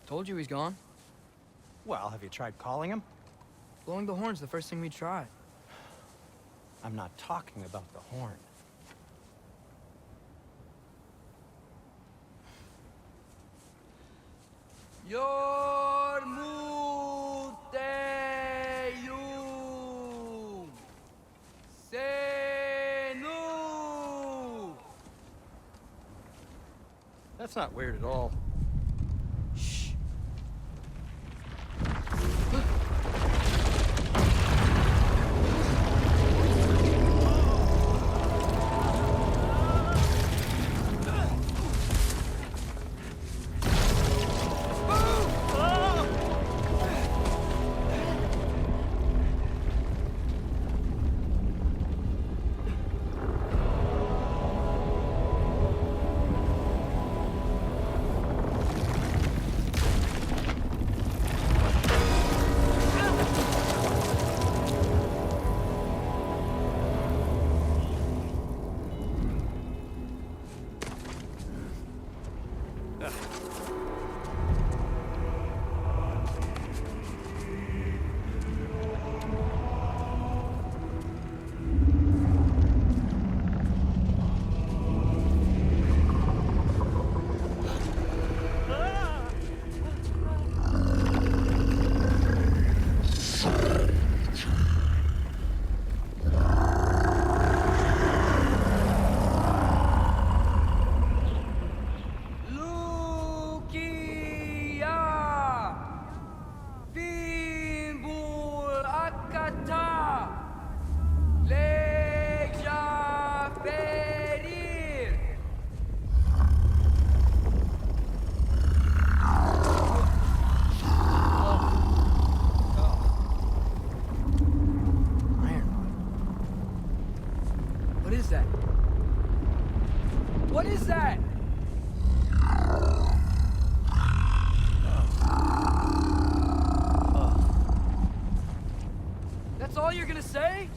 Told you he's gone. Well, have you tried calling him? Blowing the horn's the first thing we tried. I'm not talking about the horn. Yormuteum Senu. That's not weird at all. Shh. What is that? What is that? That's all you're gonna say?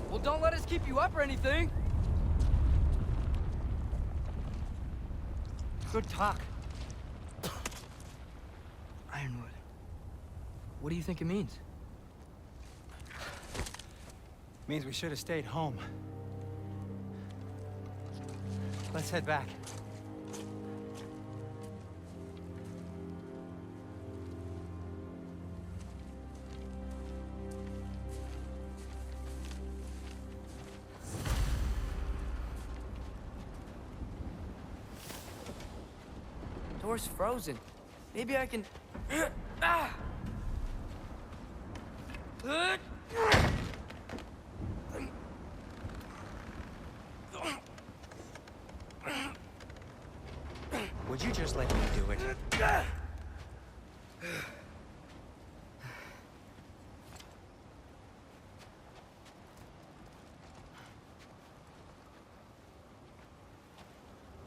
Well, don't let us keep you up or anything. Good talk. Ironwood. What do you think it means? Means we should have stayed home. Let's head back. Door's frozen. Maybe I can... Ah! Would you just let me do it?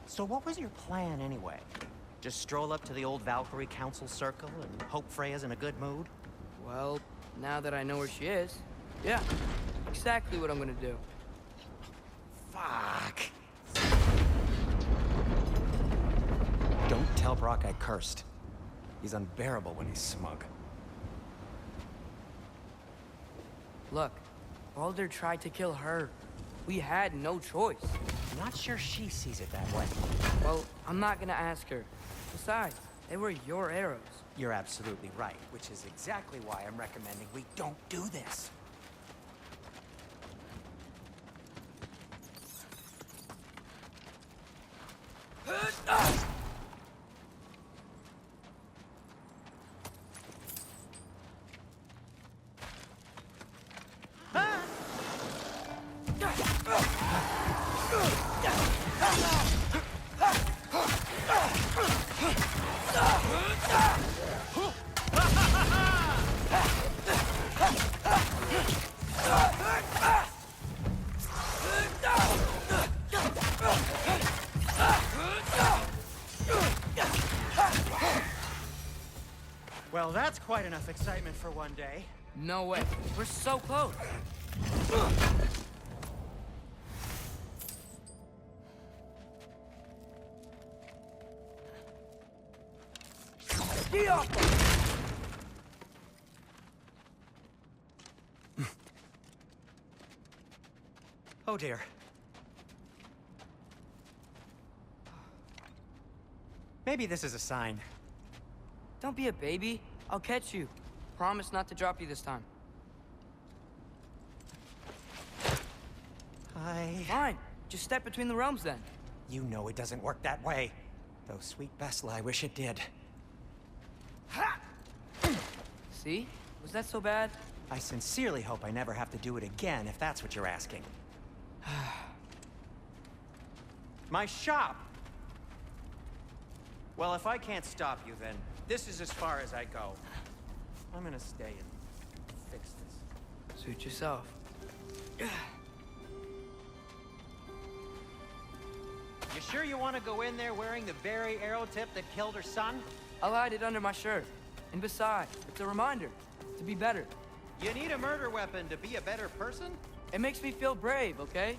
So what was your plan anyway? Just stroll up to the old Valkyrie council circle and hope Freya's in a good mood? Well, now that I know where she is, yeah, exactly what I'm gonna do. Fuck. Don't tell Brock I cursed. He's unbearable when he's smug. Look, Baldur tried to kill her. We had no choice. Not sure she sees it that way. Well, I'm not gonna ask her. Besides, they were your arrows. You're absolutely right, which is exactly why I'm recommending we don't do this. Well, that's quite enough excitement for one day. No way. We're so close. Get off him! Oh dear. Maybe this is a sign. Don't be a baby. I'll catch you. Promise not to drop you this time. Fine. Just step between the realms then. You know it doesn't work that way. Though, sweet Bessla, I wish it did. Ha! See? Was that so bad? I sincerely hope I never have to do it again, if that's what you're asking. My shop! Well, if I can't stop you, then this is as far as I go. I'm gonna stay and fix this. Suit yourself. You sure you want to go in there wearing the very arrow tip that killed her son? I'll hide it under my shirt. And besides, it's a reminder to be better. You need a murder weapon to be a better person? It makes me feel brave, okay?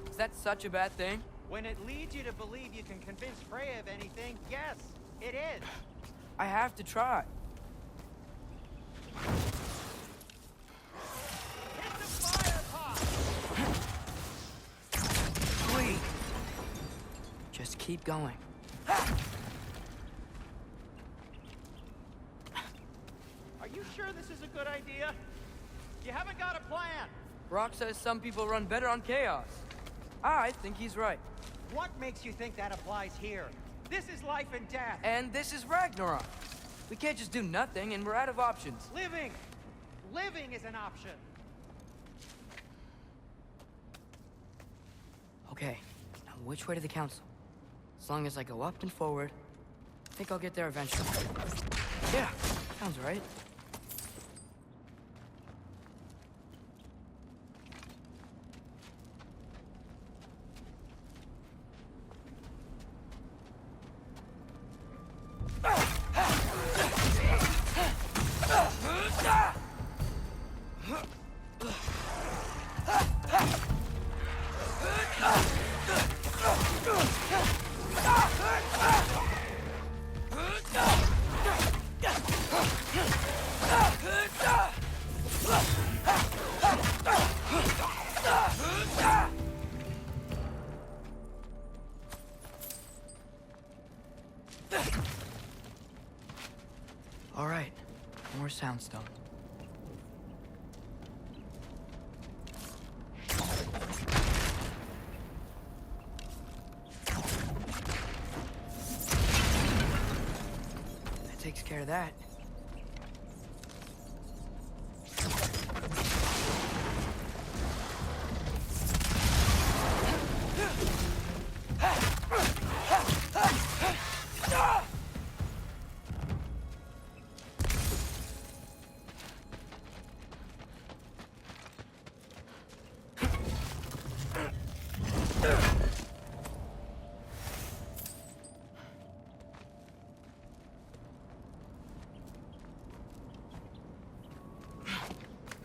Is that such a bad thing? When it leads you to believe you can convince Freya of anything, yes, it is. I have to try. Hit the fire pot! Sweet. Just keep going. Are you sure this is a good idea? You haven't got a plan. Brock says some people run better on chaos. I think he's right. What makes you think that applies here? This is life and death. And this is Ragnarok. We can't just do nothing, and we're out of options. Living! Living is an option. Okay, now which way to the council? As long as I go up and forward, I think I'll get there eventually. Yeah, sounds right. All right, more soundstone. That takes care of that.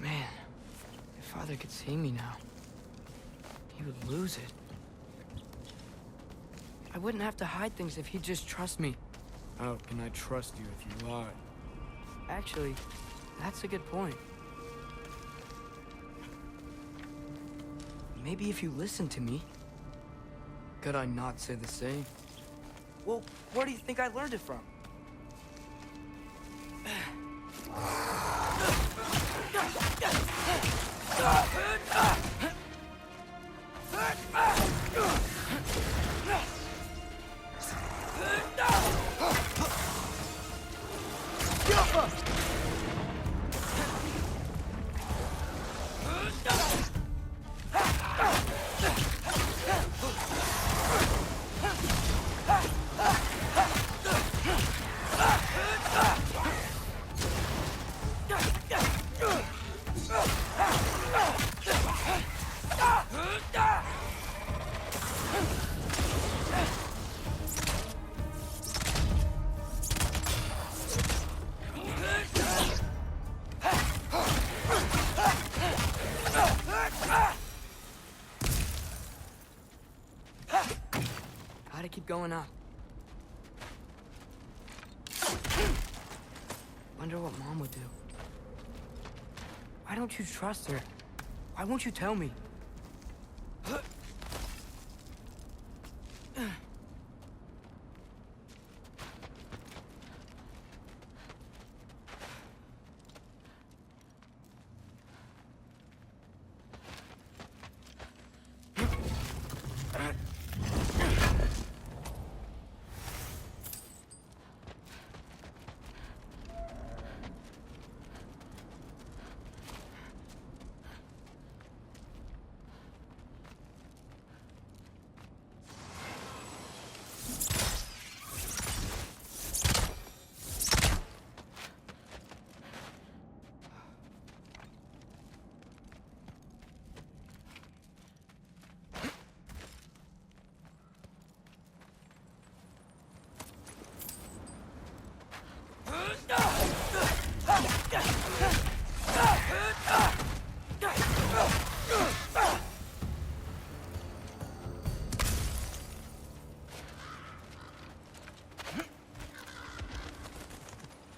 Man, if Father could see me now, he would lose it. I wouldn't have to hide things if he'd just trust me. How can I trust you if you lie? Actually, that's a good point. Maybe if you listen to me. Could I not say the same? Well, where do you think I learned it from? Gotta keep going up. Wonder what Mom would do. Why don't you trust her? Why won't you tell me?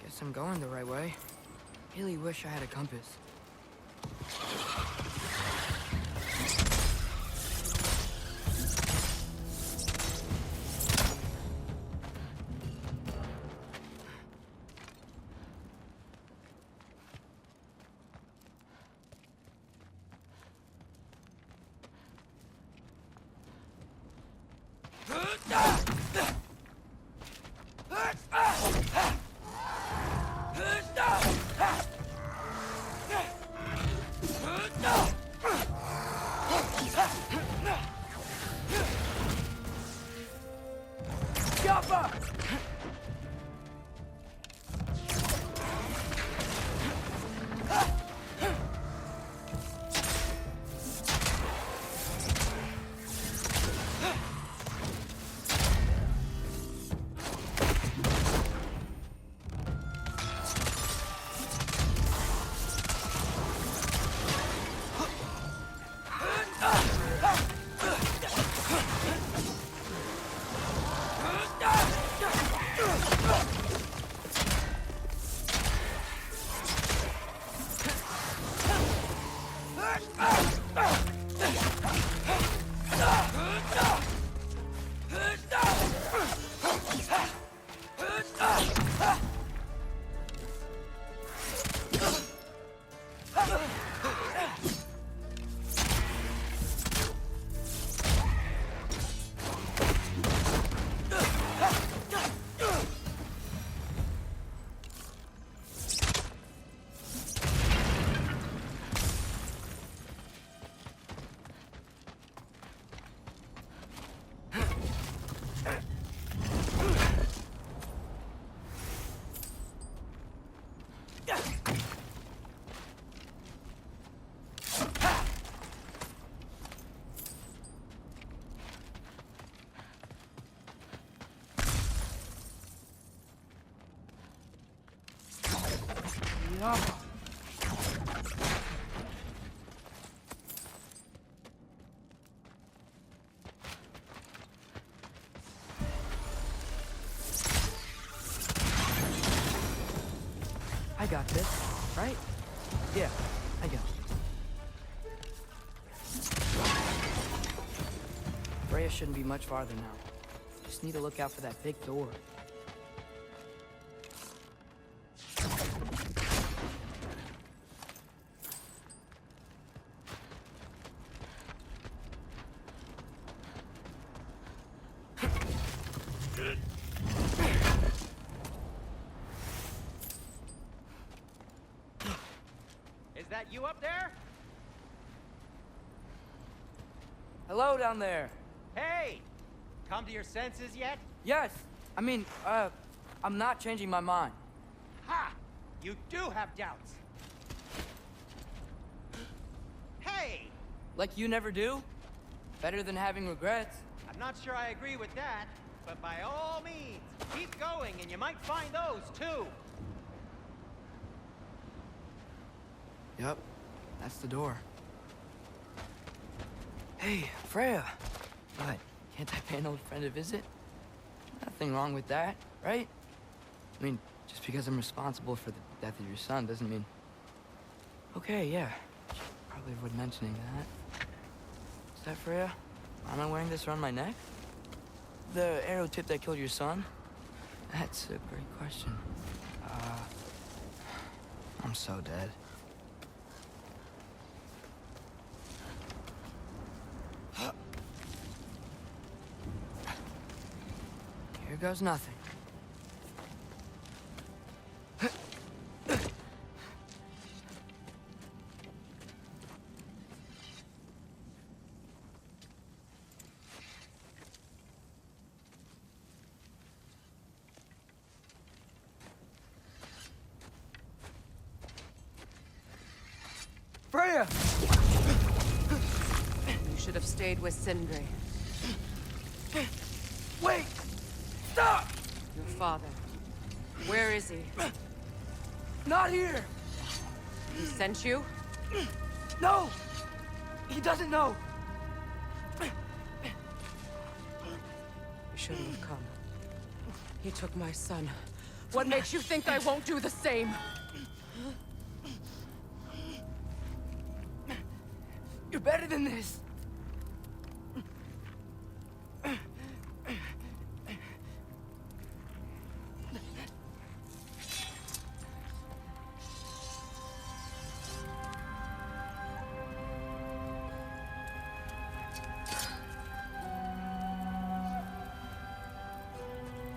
Guess I'm going the right way. Really wish I had a compass. I got this, right? Yeah, I got it. Freya shouldn't be much farther now. Just need to look out for that big door. Is that you up there? Hello down there. Hey! Come to your senses yet? Yes, I mean, I'm not changing my mind. Ha! You do have doubts. Hey! Like you never do? Better than having regrets. I'm not sure I agree with that, but by all means, keep going and you might find those too. Yep, that's the door. Hey, Freya. What? Can't I pay an old friend a visit? Nothing wrong with that, right? I mean, Just because I'm responsible for the death of your son doesn't mean... Okay, yeah. Probably avoid mentioning that. Is that Freya? Am I wearing this around my neck? The arrow tip that killed your son? That's a great question. I'm so dead. Here goes nothing. Freya! You should have stayed with Sindri. Wait! Stop! Your father. Where is he? Not here! He sent you? No! He doesn't know! You shouldn't have come. He took my son. What makes you think I won't do the same? You're better than this!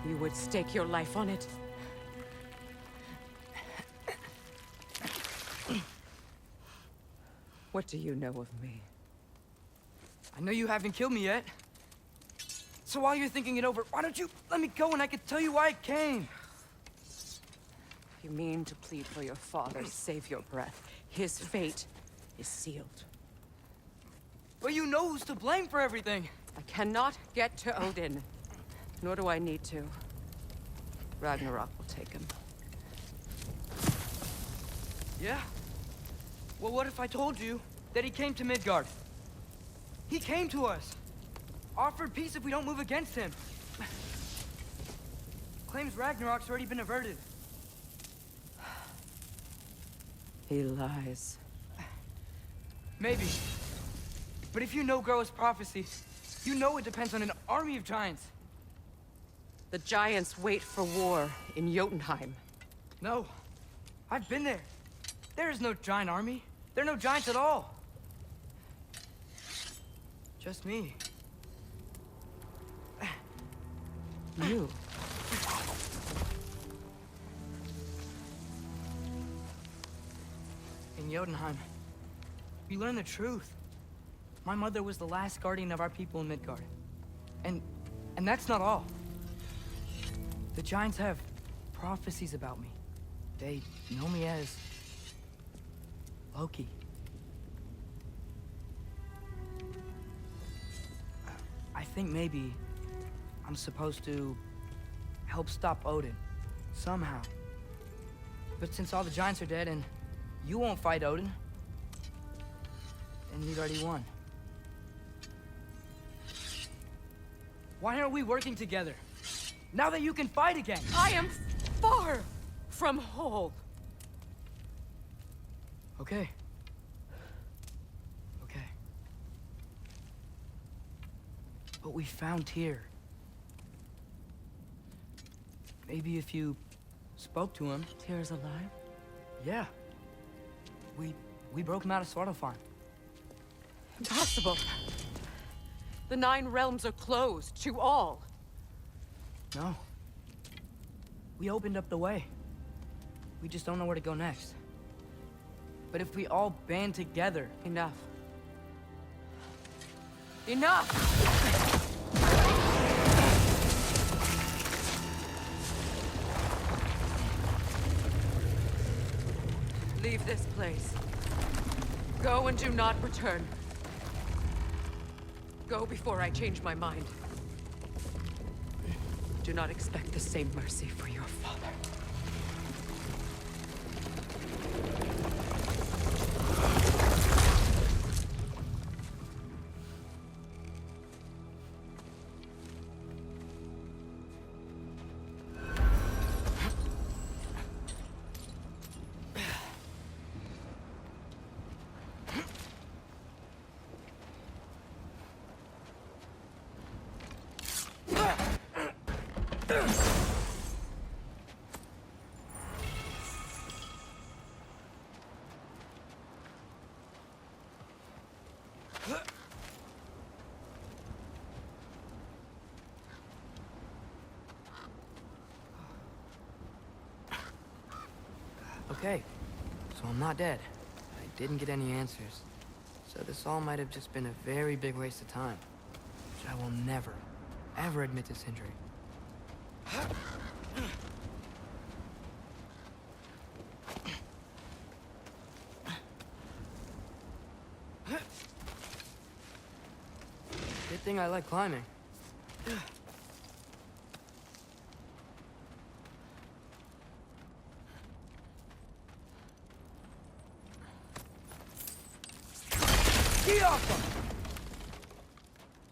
You would stake your life on it? What do you know of me? I know you haven't killed me yet. So while you're thinking it over, why don't you let me go and I can tell you why I came? You mean to plead for your father, save your breath. His fate is sealed. But you know who's to blame for everything. I cannot get to Odin. Nor do I need to. Ragnarok will take him. Yeah? Well, what if I told you that he came to Midgard? He came to us. Offered peace if we don't move against him. Claims Ragnarok's already been averted. He lies. Maybe. But if you know Groa's prophecy, you know it depends on an army of giants. The giants wait for war in Jotunheim. No. I've been there. There is no giant army. There are no giants at all. Just me. You? In Jotunheim, we learn the truth. My mother was the last guardian of our people in Midgard. And that's not all. The giants have prophecies about me. They know me as Loki. I think maybe I'm supposed to help stop Odin, somehow. But since all the giants are dead and you won't fight Odin, then he's already won. Why aren't we working together? Now that you can fight again! I am far from whole. Okay. Okay. But we found Tyr. Maybe if you spoke to him... Tyr's alive? Yeah. We broke him out of Svartalfheim. Impossible. The 9 realms are closed to all. No. We opened up the way. We just don't know where to go next. But if we all band together... Enough. Enough! Leave this place. Go and do not return. Go before I change my mind. Do not expect the same mercy for your father. Okay, so I'm not dead. I didn't get any answers. So this all might have just been a very big waste of time. Which I will never, ever admit to Sindri. Good thing I like climbing.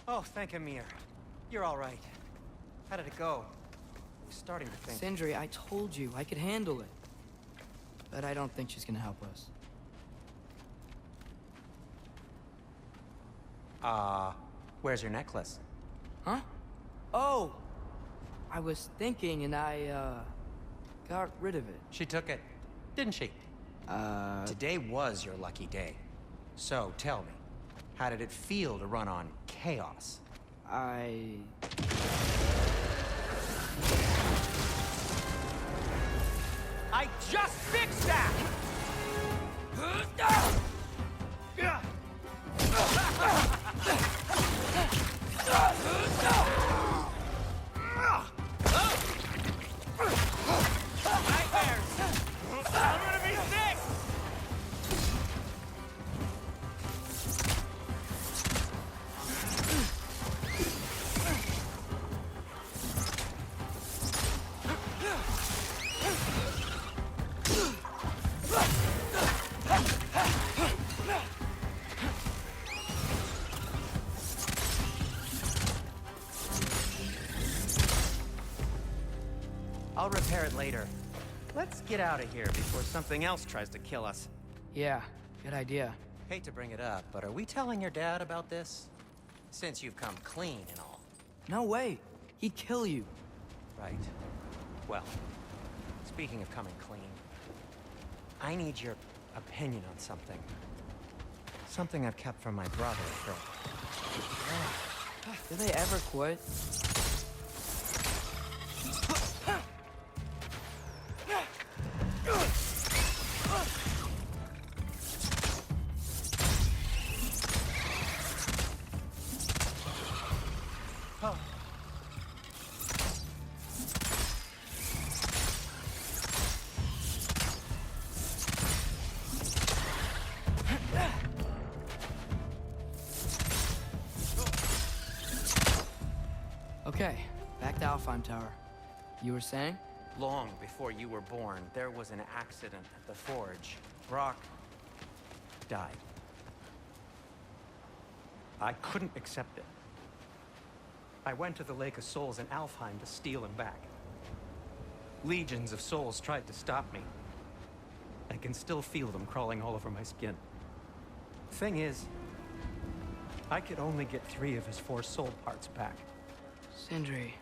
Oh, thank Amir. You're all right. How did it go? I'm starting to think. Sindri, I told you I could handle it. But I don't think she's gonna help us. Where's your necklace? Huh? Oh! I was thinking and I, got rid of it. She took it, didn't she? Today was your lucky day. So, tell me, how did it feel to run on chaos? I just fixed that! I'll repair it later. Let's get out of here before something else tries to kill us. yeah, good idea. Hate to bring it up, but are we telling your dad about this? Since you've come clean and all. No way. He'd kill you. Right. Well, speaking of coming clean, I need your opinion on something. Something I've kept from my brother for... Do they ever quit? Okay, back to Alhfiem Tower. You were saying? Long before you were born, there was an accident at the forge. Brock died. I couldn't accept it. I went to the Lake of Souls in Alhfiem to steal him back. Legions of souls tried to stop me. I can still feel them crawling all over my skin. Thing is, I could only get 3 of his 4 soul parts back. Sindri.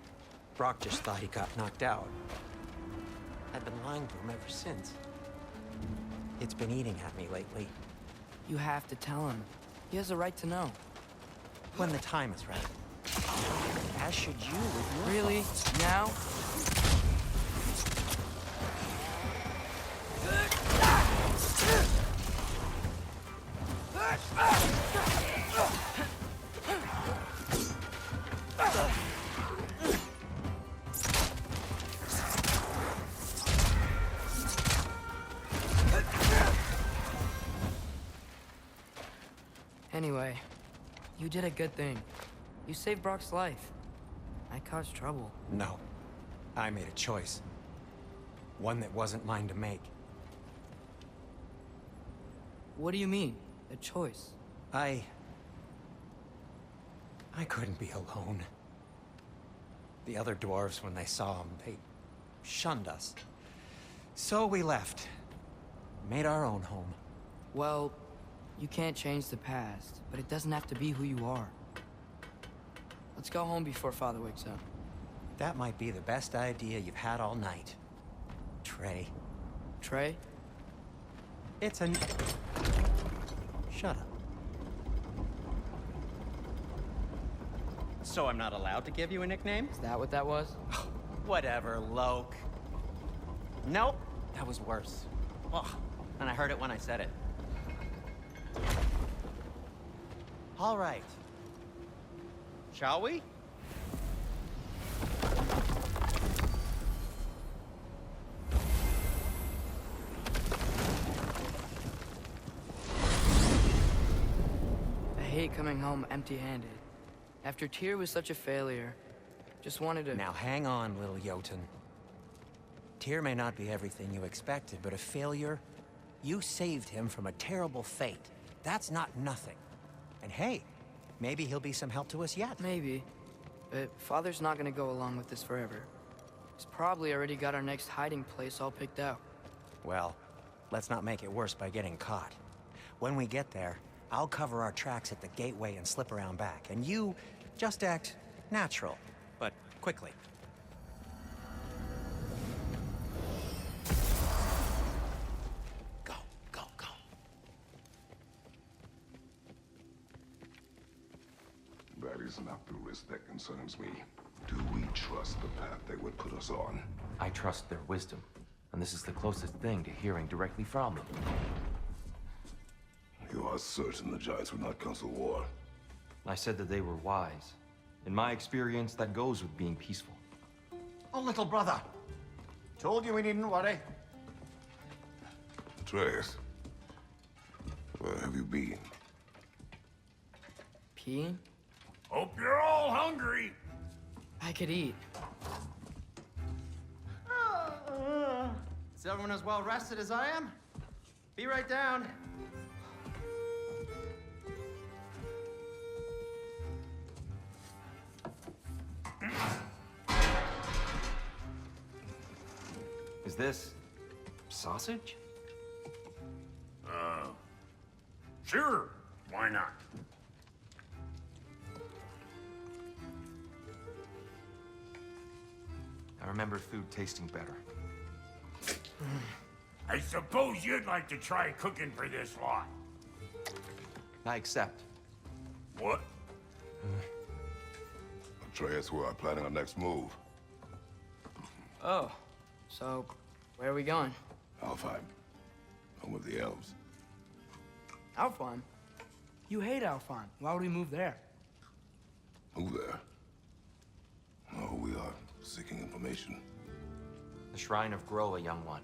Brock just thought he got knocked out. I've been lying to him ever since. It's been eating at me lately. You have to tell him. He has a right to know. When the time is right. As should you with your Really? Now? Anyway, you did a good thing. You saved Brock's life. I caused trouble. No. I made a choice. One that wasn't mine to make. What do you mean? A choice? I couldn't be alone. The other dwarves, when they saw him, they shunned us. So we left. Made our own home. Well, you can't change the past, but it doesn't have to be who you are. Let's go home before Father wakes up. That might be the best idea you've had all night. Trey. Trey? It's an... Shut up. So I'm not allowed to give you a nickname? Is that what that was? Whatever, Loke. Nope, that was worse. Ugh, and I heard it when I said it. All right. Shall we? I hate coming home empty-handed. After Tyr was such a failure, just wanted to... Now hang on, little Jotun. Tyr may not be everything you expected, but a failure? You saved him from a terrible fate. That's not nothing. And hey, maybe he'll be some help to us yet. Maybe. But Father's not gonna go along with this forever. He's probably already got our next hiding place all picked out. Well, let's not make it worse by getting caught. When we get there, I'll cover our tracks at the gateway and slip around back. And you just act natural, but quickly. Go, go, go. That is not the risk that concerns me. Do we trust the path they would put us on? I trust their wisdom, and this is the closest thing to hearing directly from them. You are certain the Giants would not counsel war? I said that they were wise. In my experience, that goes with being peaceful. Oh, little brother. Told you we needn't worry. Atreus, where have you been? Peeing? Hope you're all hungry. I could eat. Is everyone as well rested as I am? Be right down. Is this sausage? Sure. Why not? I remember food tasting better. I suppose you'd like to try cooking for this lot. I accept. What? Atreus, we are planning our next move. Oh, so where are we going? Alhfiem. Home of the elves. Alhfiem? You hate Alhfiem. Why would we move there? Who there? Oh, we are seeking information. The Shrine of Groa, young one.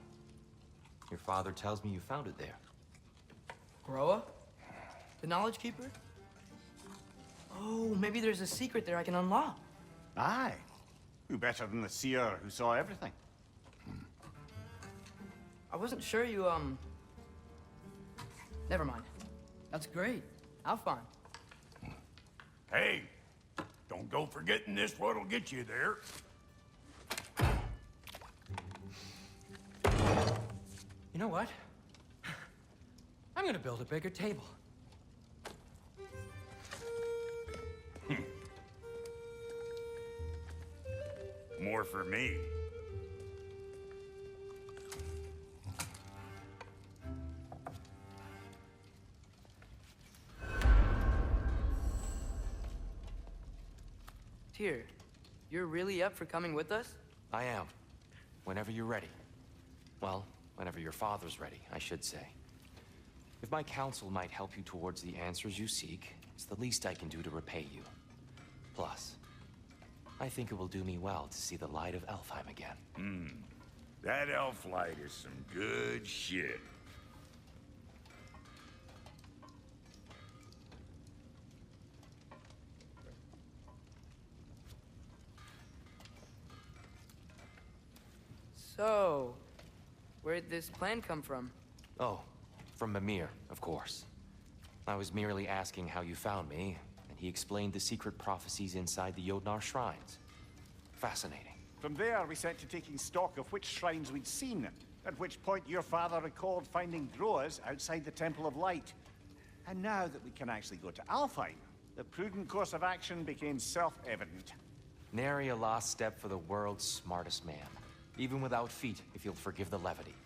Your father tells me you found it there. Groa? The Knowledge Keeper? Oh, maybe there's a secret there I can unlock. Aye. Who better than the seer who saw everything? I wasn't sure you, Never mind. That's great. Alhfiem. Hey, don't go forgetting this what'll get you there. You know what? I'm gonna build a bigger table. More for me. Tyr, you're really up for coming with us? I am. Whenever you're ready. Well, whenever your father's ready, I should say. If my counsel might help you towards the answers you seek, it's the least I can do to repay you. Plus, I think it will do me well to see the light of Alhfiem again. That elf light is some good shit. So, where'd this plan come from? Oh, from Mimir, of course. I was merely asking how you found me, and he explained the secret prophecies inside the Jotnar shrines. Fascinating. From there, we set to taking stock of which shrines we'd seen, at which point your father recalled finding Groa's outside the Temple of Light. And now that we can actually go to Alhfiem, the prudent course of action became self-evident. Nary a lost step for the world's smartest man. Even without feet, if you'll forgive the levity.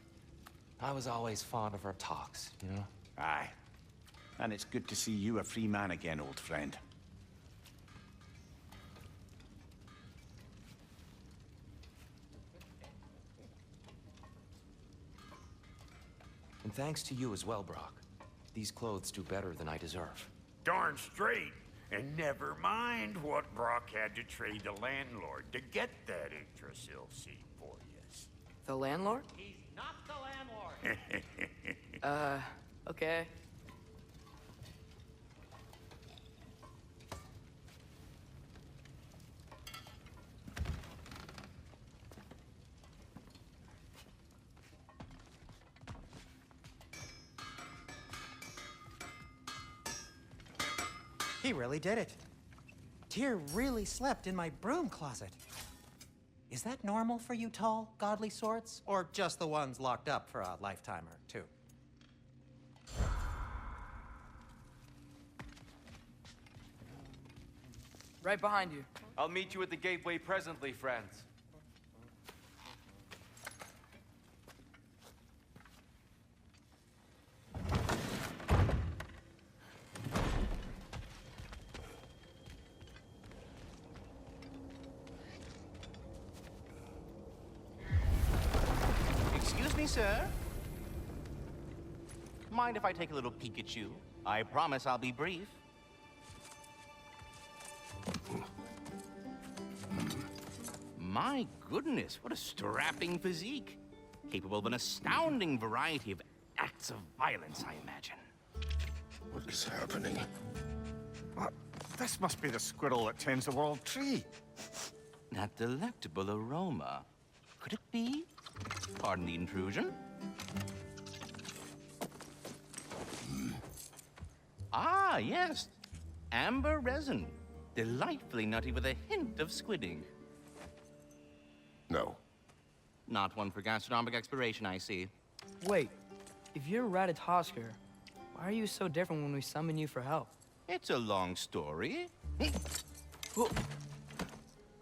I was always fond of our talks, you know? Aye. And it's good to see you a free man again, old friend. And thanks to you as well, Brock. These clothes do better than I deserve. Darn straight. And never mind what Brock had to trade the landlord to get that Yggdrasil seed for you. The landlord? He's not the landlord. Okay. He really did it. Tyr really slept in my broom closet. Is that normal for you tall, godly sorts? Or just the ones locked up for a lifetime or two? Right behind you. I'll meet you at the gateway presently, friends. Excuse me, sir. Mind if I take a little peek at you? I promise I'll be brief. My goodness, what a strapping physique. Capable of an astounding variety of acts of violence, I imagine. What is happening? This must be the squirrel that tends the world tree. That delectable aroma. Could it be? Pardon the intrusion. Ah, yes. Amber resin. Delightfully nutty with a hint of squidding. No. Not one for gastronomic exploration, I see. Wait, if you're Ratatosker, why are you so different when we summon you for help? It's a long story.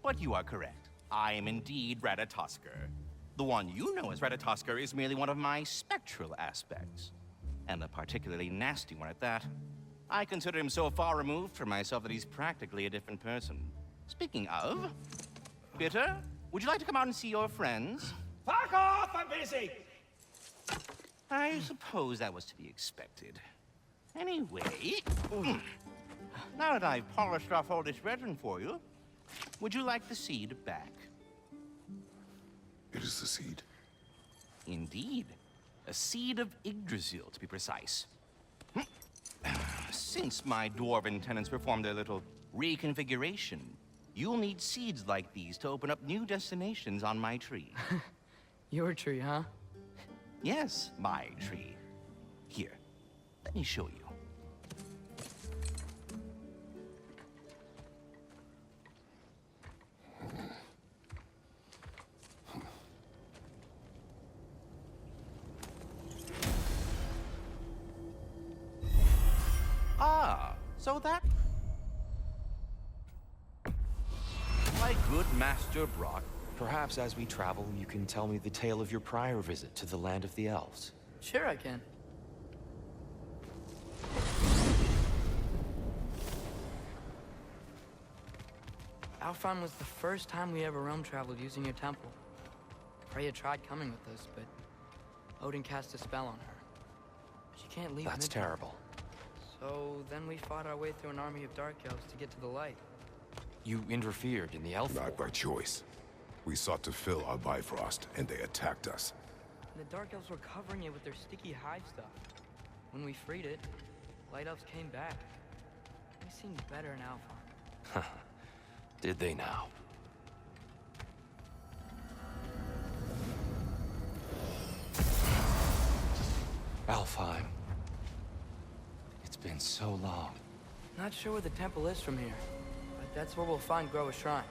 But you are correct. I am indeed Ratatosker. The one you know as Ratatosker is merely one of my spectral aspects. And a particularly nasty one at that. I consider him so far removed from myself that he's practically a different person. Speaking of, Bitter, would you like to come out and see your friends? Fuck off! I'm busy! I suppose that was to be expected. Anyway, now that I've polished off all this resin for you, would you like the seed back? It is the seed. Indeed. A seed of Yggdrasil, to be precise. Since my dwarven tenants performed their little reconfiguration, you'll need seeds like these to open up new destinations on my tree. Your tree, huh? Yes, my tree. Here, let me show you. Ah, so that... My good Master Brock. Perhaps as we travel, you can tell me the tale of your prior visit to the land of the elves. Sure I can. Alhfiem was the first time we ever realm traveled using your temple. Freya tried coming with us, but Odin cast a spell on her. She can't leave. That's terrible. So then we fought our way through an army of dark elves to get to the light. You interfered in the elf Not war. by choice. We sought to fill our Bifrost, and they attacked us. And the dark elves were covering it with their sticky hive stuff. When we freed it, light elves came back. They seemed better in Alhfiem. Did they now? Alhfiem. It's been so long. Not sure where the temple is from here, but that's where we'll find Groa's shrine.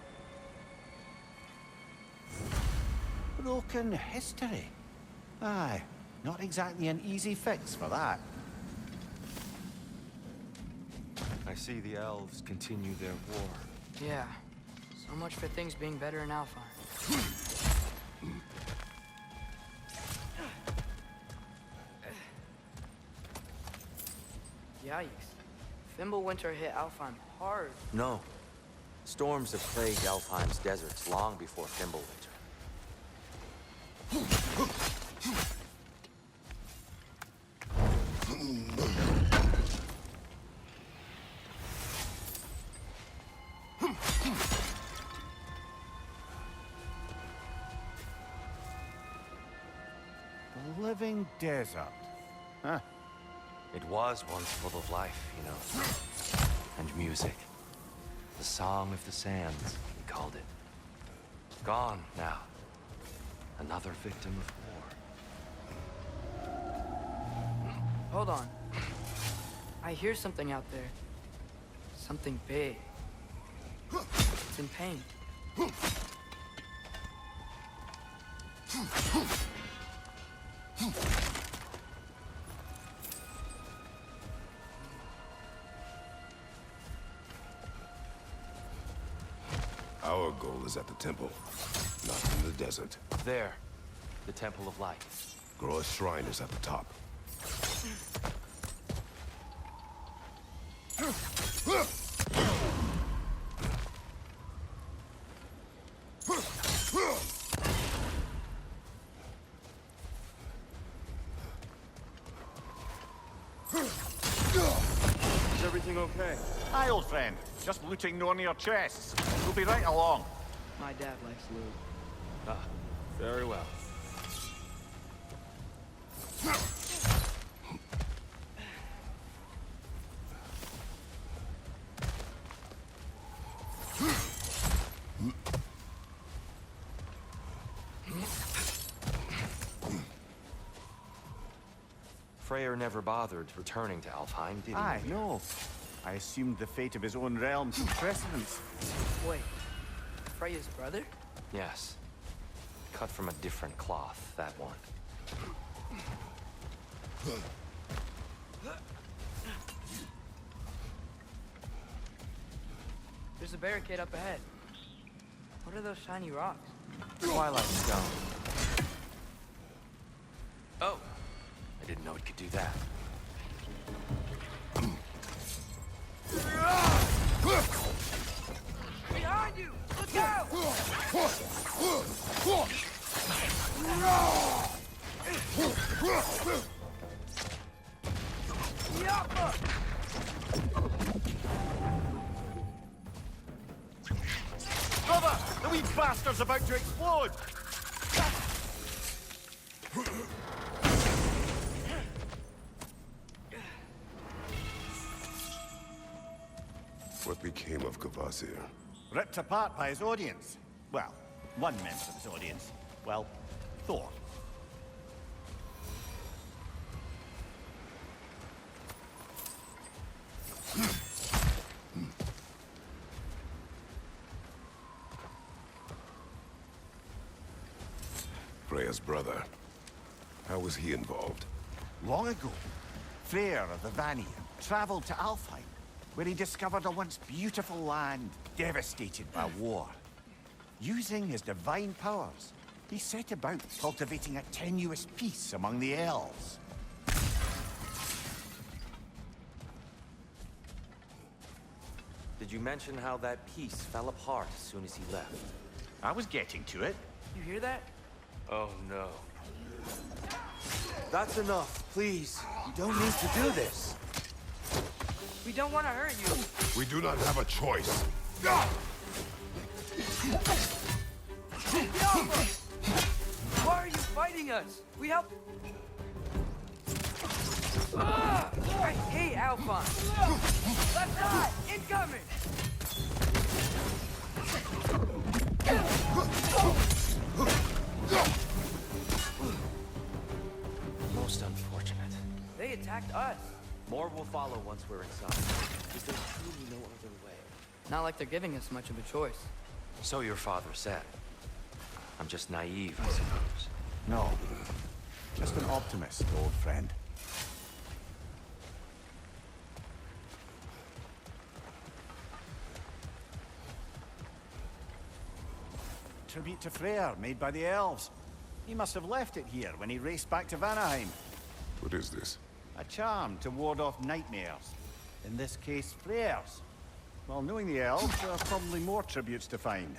Broken history. Aye, not exactly an easy fix for that. I see the elves continue their war. Yeah, so much for things being better in Alhfiem. Yikes. Fimbulwinter hit Alhfiem hard. No. Storms have plagued Alfheim's deserts long before Fimbulwinter. living desert. Huh. It was once full of life, you know. And music. The Song of the Sands, he called it. Gone now. Another victim of war. Hold on. I hear something out there. Something big. It's in pain. Our goal is at the temple, not in the desert. There. The Temple of Light. Groa's shrine is at the top. Is everything okay? Hi, old friend. Just looting Nornir chests. We'll be right along. My dad likes loot. Ah, very well. Freya never bothered returning to Alhfiem, did he? Aye, no. I assumed the fate of his own realm took precedence. Wait. Freya's brother? Yes. Cut from a different cloth, that one. There's a barricade up ahead. What are those shiny rocks? Twilight Stone. Oh! I didn't know it could do that. Behind you! Look out! Yappa! Brother! The wee bastard's about to explode! What became of Kvasir? Ripped apart by his audience. Well, one member of his audience. Well, Thor. Freya's brother. How was he involved? Long ago, Freya of the Vanir traveled to Alhfiem, where he discovered a once beautiful land devastated by war. Using his divine powers, he set about cultivating a tenuous peace among the elves. Did you mention how that piece fell apart as soon as he left? I was getting to it. You hear that? Oh no. That's enough, please. You don't need to do this. We don't want to hurt you. We do not have a choice. Yappa! Why are you fighting us? We help. I hate Alhfiem. Left side, incoming. Most unfortunate. They attacked us. More will follow once we're inside. Is there truly no other way? Not like they're giving us much of a choice. So your father said. I'm just naive, I suppose. No. Just an optimist, old friend. Tribute to Freya, made by the elves. He must have left it here when he raced back to Vanaheim. What is this? A charm to ward off nightmares. In this case, Freya's. Well, knowing the elves, there are probably more tributes to find.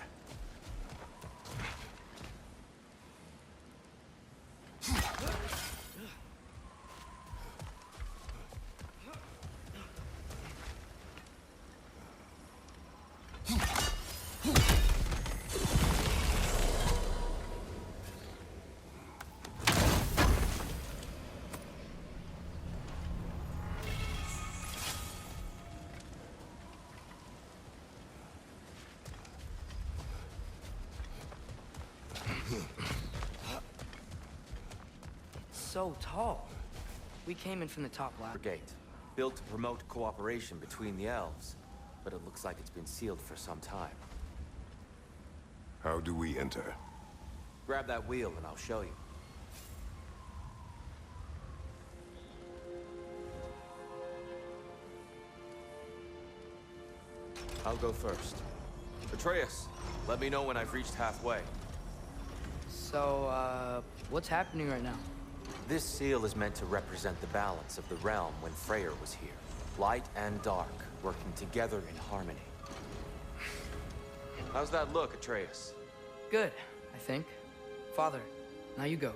so tall. We came in from the top left. Gate, built to promote cooperation between the elves, but it looks like it's been sealed for some time. How do we enter? Grab that wheel and I'll show you. I'll go first. Atreus, let me know when I've reached halfway. So, what's happening right now? This seal is meant to represent the balance of the realm when Freya was here. Light and dark, working together in harmony. How's that look, Atreus? Good, I think. Father, now you go.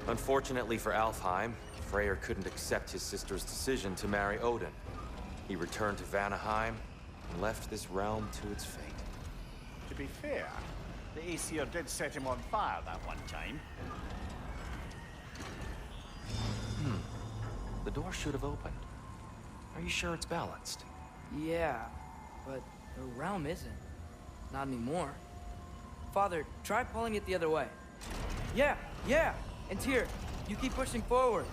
Unfortunately for Alhfiem, Freyr couldn't accept his sister's decision to marry Odin. He returned to Vanaheim and left this realm to its fate. To be fair, the Aesir did set him on fire that one time. The door should have opened. Are you sure it's balanced? Yeah, but the realm isn't. Not anymore. Father, try pulling it the other way. Yeah! And Tyr, you keep pushing forward.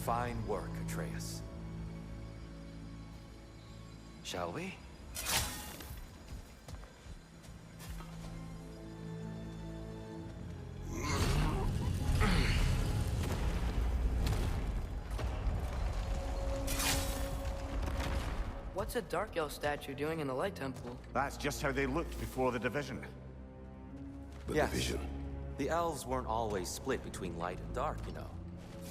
Fine work, Atreus. Shall we? What's a Dark Elf statue doing in the Light Temple? That's just how they looked before the division. The Yes. division. The elves weren't always split between light and dark, you know.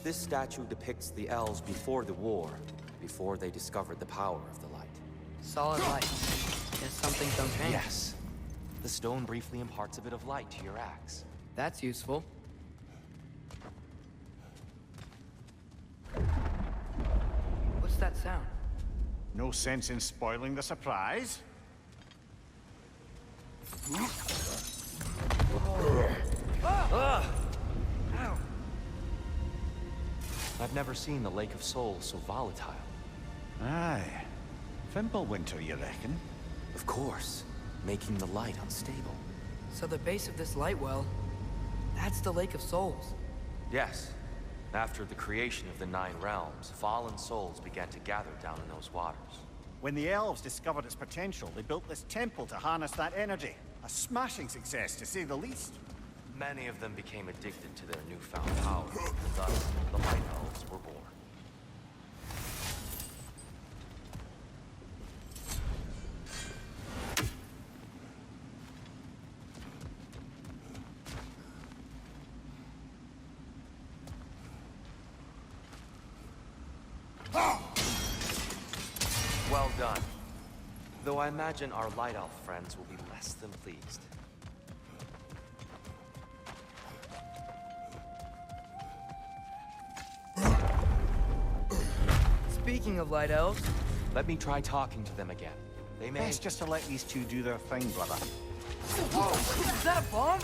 This statue depicts the elves before the war, before they discovered the power of the light. Solid light. Guess some things don't change. Yes. The stone briefly imparts a bit of light to your axe. That's useful. What's that sound? No sense in spoiling the surprise. Ow! I've never seen the Lake of Souls so volatile. Aye. Fimbulwinter, you reckon? Of course, making the light unstable. So the base of this light well, that's the Lake of Souls. Yes. After the creation of the Nine Realms, fallen souls began to gather down in those waters. When the elves discovered its potential, they built this temple to harness that energy. A smashing success, to say the least. Many of them became addicted to their newfound power, and thus the Light Elves were born. Well done. Though I imagine our Light Elf friends will be less than pleased. Speaking of Light Elves, Let me try talking to them again. They may... Best just to let these two do their thing, brother. whoa! Is that a bomb?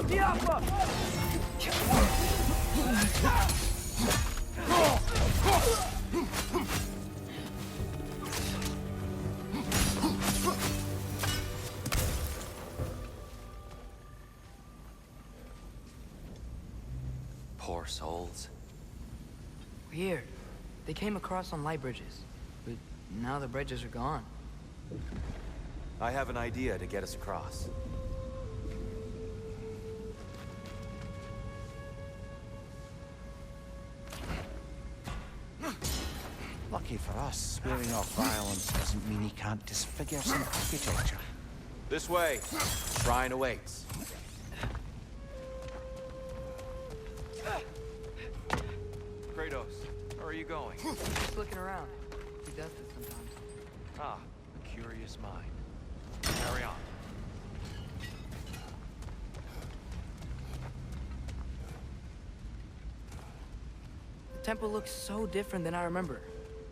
Diapa! Poor souls. Weird. They came across on light bridges, but now the bridges are gone. I have an idea to get us across. Lucky for us, swearing off violence doesn't mean he can't disfigure some architecture. This way. Shrine awaits. Kratos, where are you going? Just looking around. He does this sometimes. Ah, a curious mind. Carry on. The temple looks so different than I remember.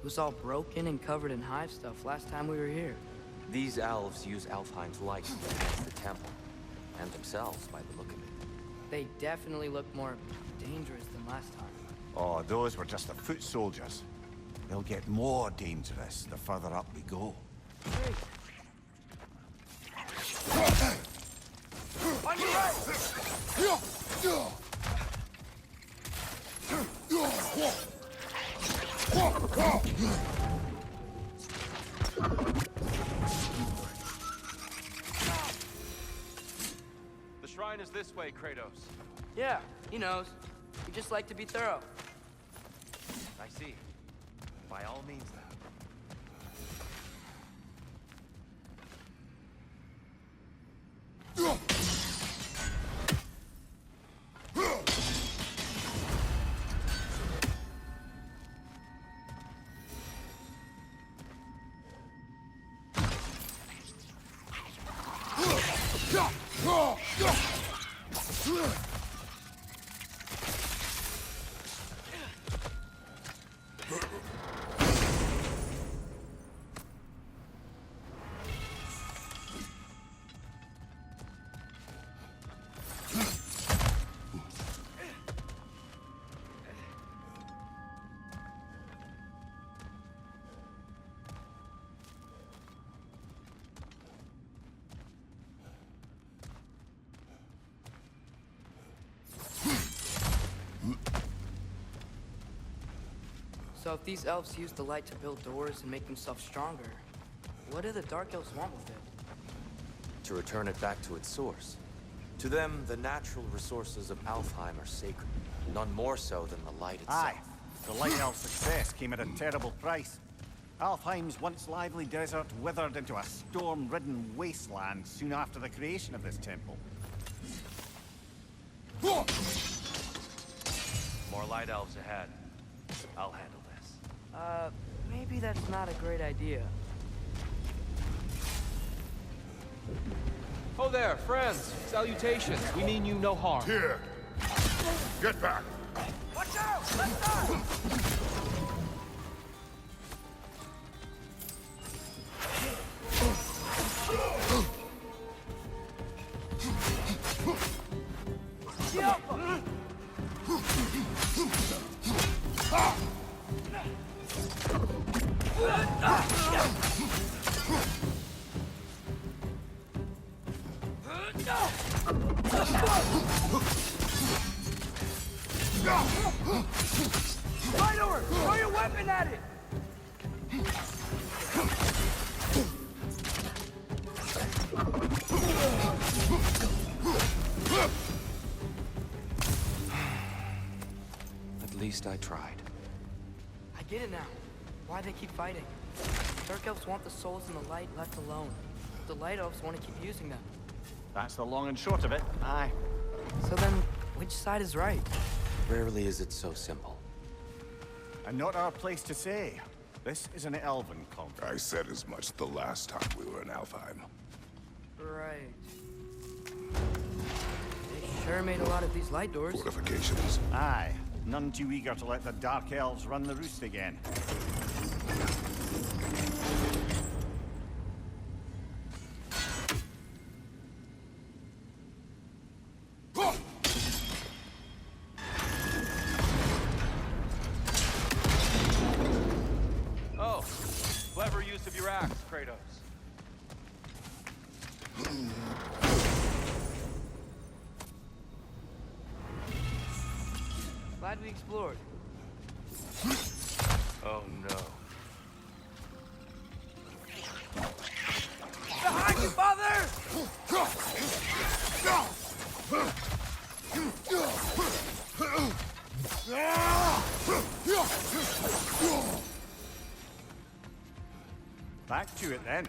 was all broken and covered in hive stuff last time we were here. These elves use Alfheim's light to enhance the temple, and themselves by the look of it. They definitely look more dangerous than last time. Oh, those were just the foot soldiers. They'll get more dangerous the further up we go. Hey. On your right! The shrine is this way, Kratos. Yeah, he knows. We just like to be thorough. I see. By all means, then. So if these elves use the light to build doors and make themselves stronger, what do the Dark Elves want with it? To return it back to its source. To them, the natural resources of Alfheim are sacred, none more so than the light itself. Aye, the Light Elf success came at a terrible price. Alfheim's once lively desert withered into a storm-ridden wasteland soon after the creation of this temple. More light elves ahead. I'll handle this. Maybe that's not a great idea. Oh there, friends. Salutations. We mean you no harm. Here! Get back! Watch out! Let's go! Right over! Throw your weapon at it! At least I tried. I get it now. Why they keep fighting. Dark Elves want the souls in the light left alone. The Light Elves want to keep using them. That's the long and short of it, aye. So then, which side is right? Rarely is it so simple. And not our place to say. This is an elven conflict. I said as much the last time we were in Alhfiem. Right. They sure made a lot of these light doors. Fortifications. Aye. None too eager to let the Dark Elves run the roost again. Oh, clever use of your axe, Kratos. Glad we explored. Oh no. Behind you, father! Back to it then.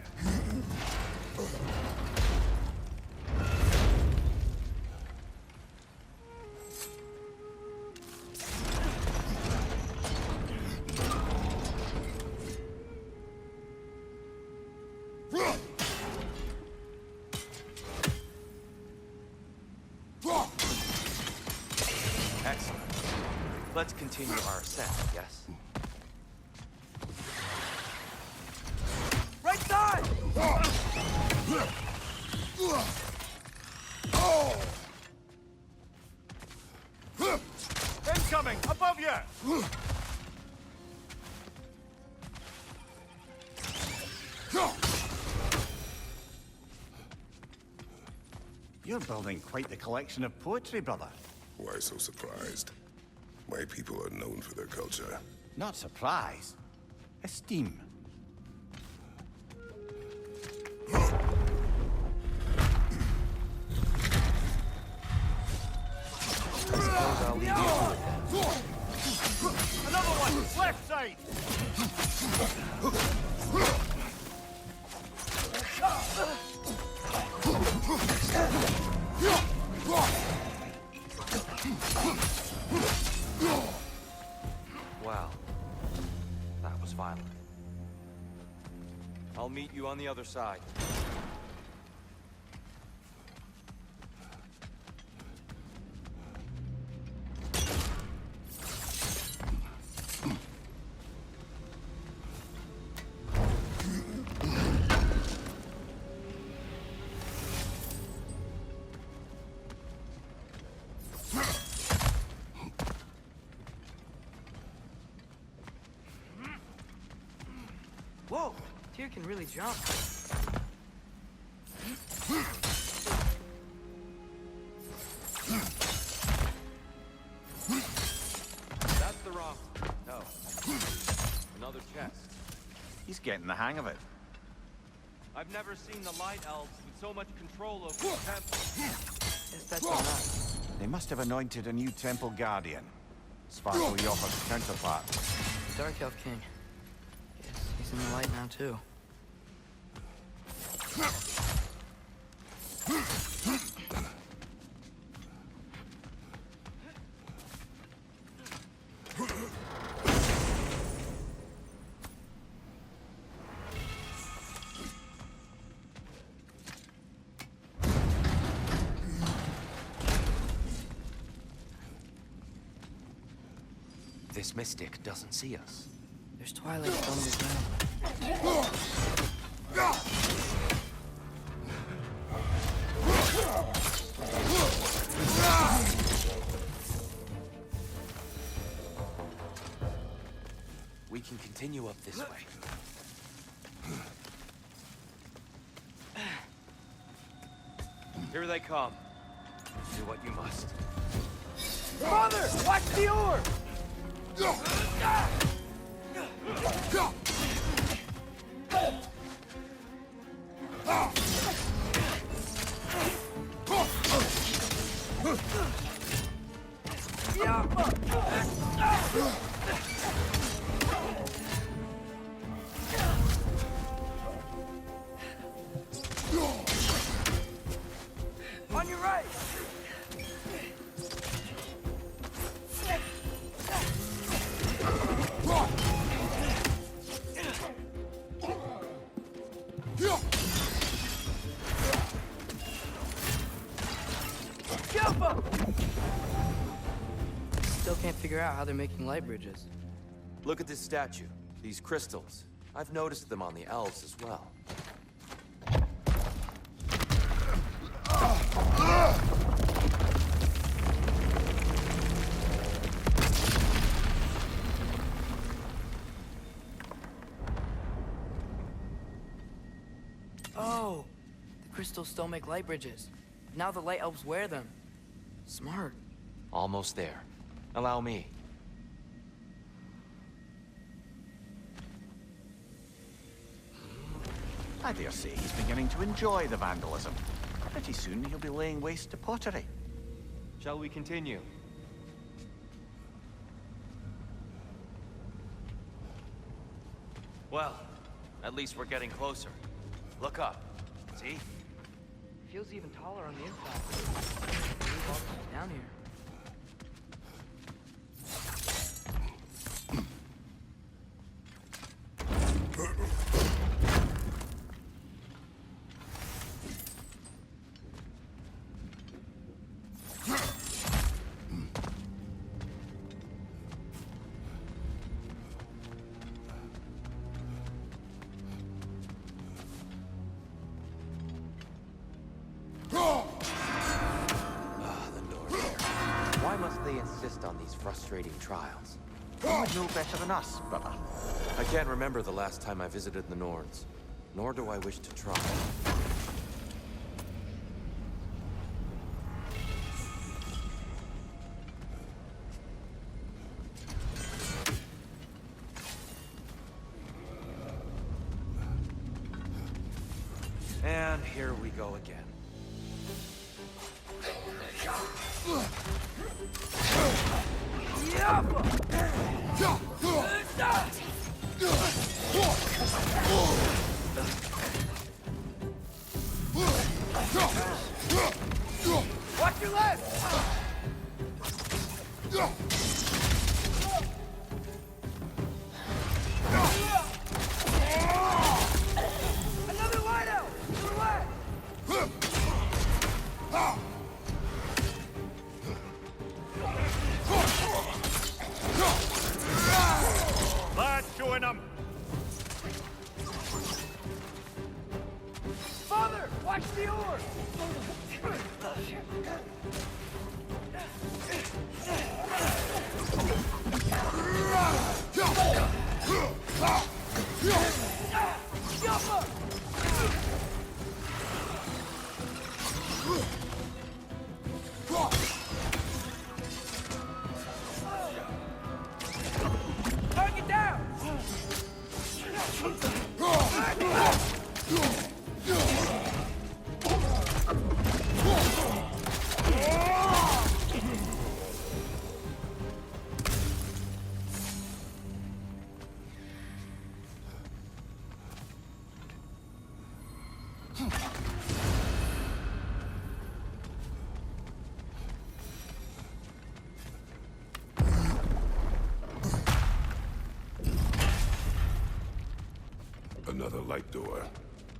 Excellent. Let's continue our ascent, yes? Incoming! Above you! You're building quite the collection of poetry, brother. Why so surprised? My people are known for their culture. Not surprise. Esteem. Another one! Left side! Wow. That was violent. I'll meet you on the other side. Whoa! Tyr can really jump. That's the wrong... No. Another chest. He's getting the hang of it. I've never seen the Light Elves with so much control over the temple. Yes, that's enough. They must have anointed a new temple guardian. Sparkle Yoff's counterpart. The Dark Elf King. Yes, he's in the light now, too. This mystic doesn't see us. There's twilight underground. We can continue up this way. Here they come. Do what you must. Father! Watch the orb! On your right! Still can't figure out how they're making light bridges. Look at this statue. These crystals. I've noticed them on the elves as well. Oh! The crystals still make light bridges. Now the light elves wear them. Smart. Almost there. Allow me. I dare say he's beginning to enjoy the vandalism. Pretty soon he'll be laying waste to pottery. Shall we continue? Well, at least we're getting closer. Look up. See? Feels even taller on the inside. We've all down here. they insist on these frustrating trials? You would know better than us, brother. I can't remember the last time I visited the Norns, nor do I wish to try. And here we go again. Watch your left! Another light out! To the left! Lads, join them! Father, watch the oar! Target down! Another light door.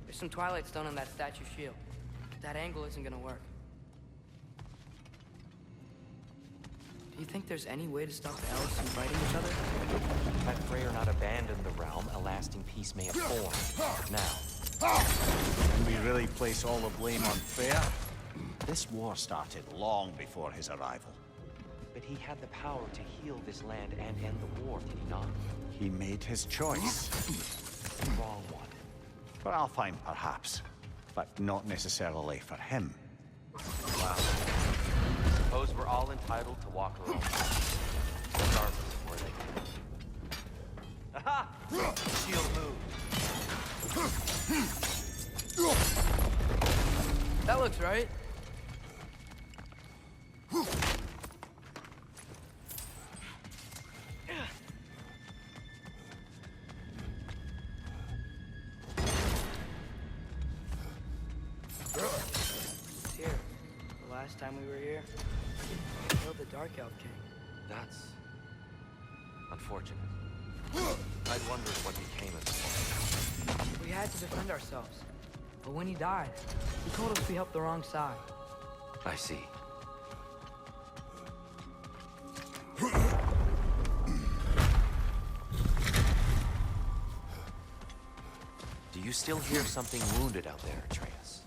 There's some Twilight Stone on that statue shield. That angle isn't gonna work. Do you think there's any way to stop the elves from fighting each other? Had Freya not abandoned the realm, a lasting peace may have formed. Now, Can we really place all the blame on Freya? This war started long before his arrival. but he had the power to heal this land and end the war, did he not? He made his choice. The wrong one. For Alhfiem, perhaps, but not necessarily for him. Wow. Suppose we're all entitled to walk our own path, regardless of where they go. Aha! Shield move. That looks right. Here. The last time we were here, we killed the Dark Elf King. That's unfortunate. I'd wondered what became of him. We had to defend ourselves. But when he died, he told us we helped the wrong side. I see. Do you still hear something wounded out there, Atreus?